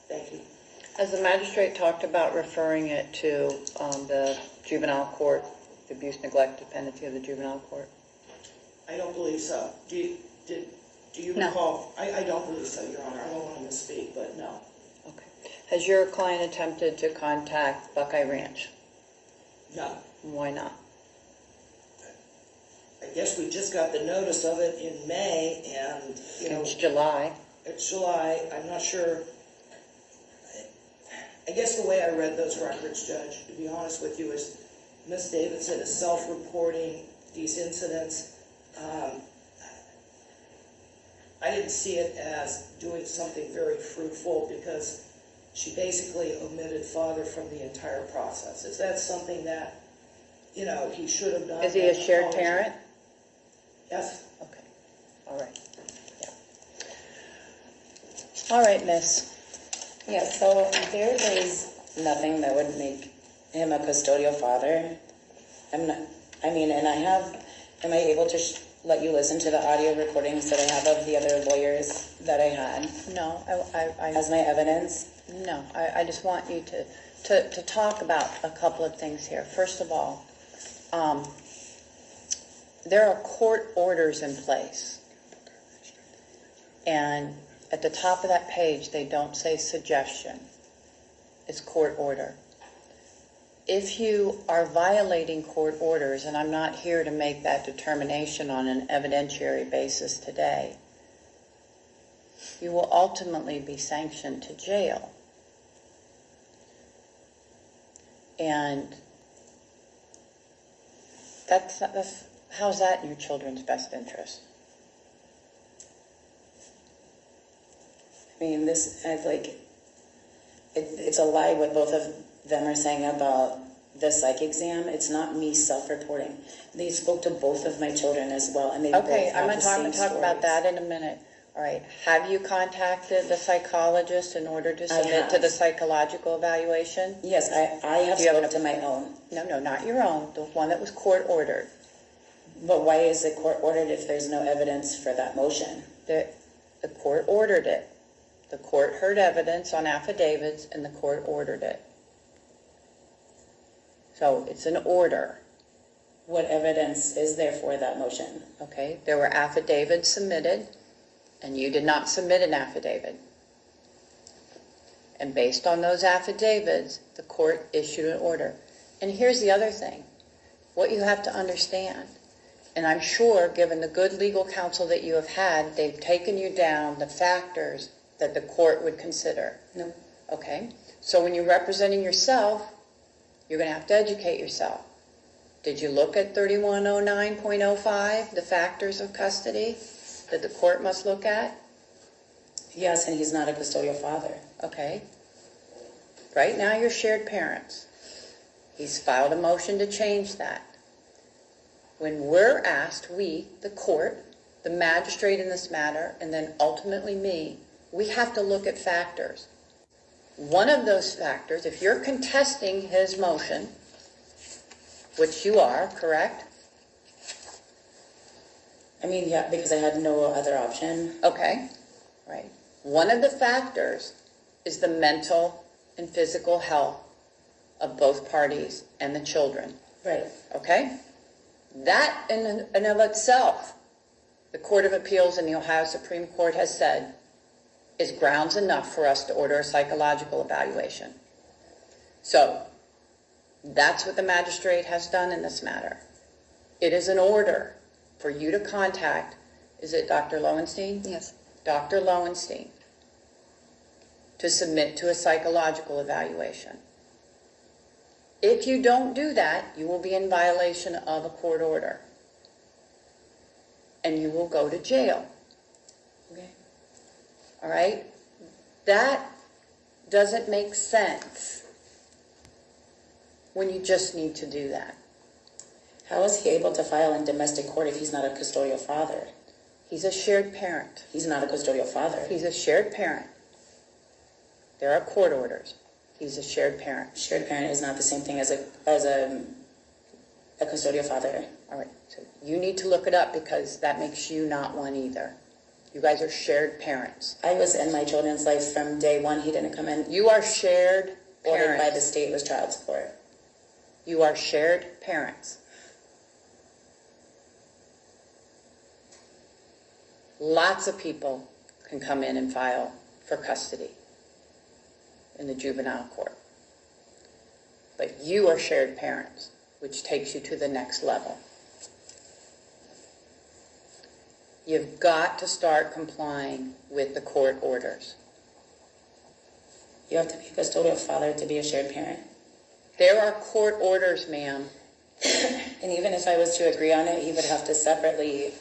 Thank you. Has the magistrate talked about referring it to the juvenile court, the abuse, neglect, dependency of the juvenile court? I don't believe so. Do you No. recall? I don't believe so, Your Honor. I don't want to misspeak, but no. Okay. Has your client attempted to contact Buckeye Ranch? No. Why not? I guess we just got the notice of it in May, and, you know... It's July. It's July. I'm not sure. I guess the way I read those records, Judge, to be honest with you, is Ms. Davidson is self-reporting these incidents. I didn't see it as doing something very fruitful because she basically omitted father from the entire process. Is that something that, you know, he should have done? Is he a shared parent? Yes. Okay. All right. Yeah. All right, miss. Yeah, so there is nothing that would make him a custodial father. And am I able to let you listen to the audio recordings that I have of the other lawyers that I had? No, As my evidence? No, I just want you to talk about a couple of things here. First of all, there are court orders in place. And at the top of that page, they don't say suggestion. It's court order. If you are violating court orders, and I'm not here to make that determination on an evidentiary basis today, you will ultimately be sanctioned to jail. And that's how's that in your children's best interest? I mean, it's a lie what both of them are saying about the psych exam. It's not me self-reporting. They spoke to both of my children as well, and they Okay, both I'm have going to talk about that in a minute. All right, have you contacted the psychologist in order to submit to the psychological evaluation? Yes, I have spoken to my own. No, not your own, the one that was court ordered. But why is it court ordered if there's no evidence for that motion? The court ordered it. The court heard evidence on affidavits, and the court ordered it. So it's an order. What evidence is there for that motion? Okay, there were affidavits submitted, and you did not submit an affidavit. And based on those affidavits, the court issued an order. And here's the other thing. What you have to understand, and I'm sure given the good legal counsel that you have had, they've taken you down the factors that the court would consider. No. Okay, so when you're representing yourself, you're going to have to educate yourself. Did you look at 3109.05, the factors of custody that the court must look at? Yes, and he's not a custodial father. Okay. Right now you're shared parents. He's filed a motion to change that. When we're asked, we, the court, the magistrate in this matter, and then ultimately me, we have to look at factors. One of those factors, if you're contesting his motion, which you are, correct? I mean, yeah, because I had no other option. Okay, right. One of the factors is the mental and physical health of both parties and the children. Right. Okay? That in and of itself, the Court of Appeals in the Ohio Supreme Court has said, is grounds enough for us to order a psychological evaluation. So, that's what the magistrate has done in this matter. It is an order for you to contact, is it Dr. Lowenstein? Yes. Dr. Lowenstein, to submit to a psychological evaluation. If you don't do that, you will be in violation of a court order. And you will go to jail. Okay. All right? That doesn't make sense when you just need to do that. How is he able to file in domestic court if he's not a custodial father? He's a shared parent. He's not a custodial father. He's a shared parent. There are court orders. He's a shared parent. Shared parent is not the same thing as a custodial father. All right. So you need to look it up because that makes you not one either. You guys are shared parents. I was in my children's life from day one. He didn't come in. You are shared Ordered by the parents. state was child support. You are shared parents. Lots of people can come in and file for custody in the juvenile court. But you are shared parents, which takes you to the next level. You've got to start complying with the court orders. You have to be a custodial father to be a shared parent. There are court orders, ma'am. And even if I was to agree on it, he would have to separately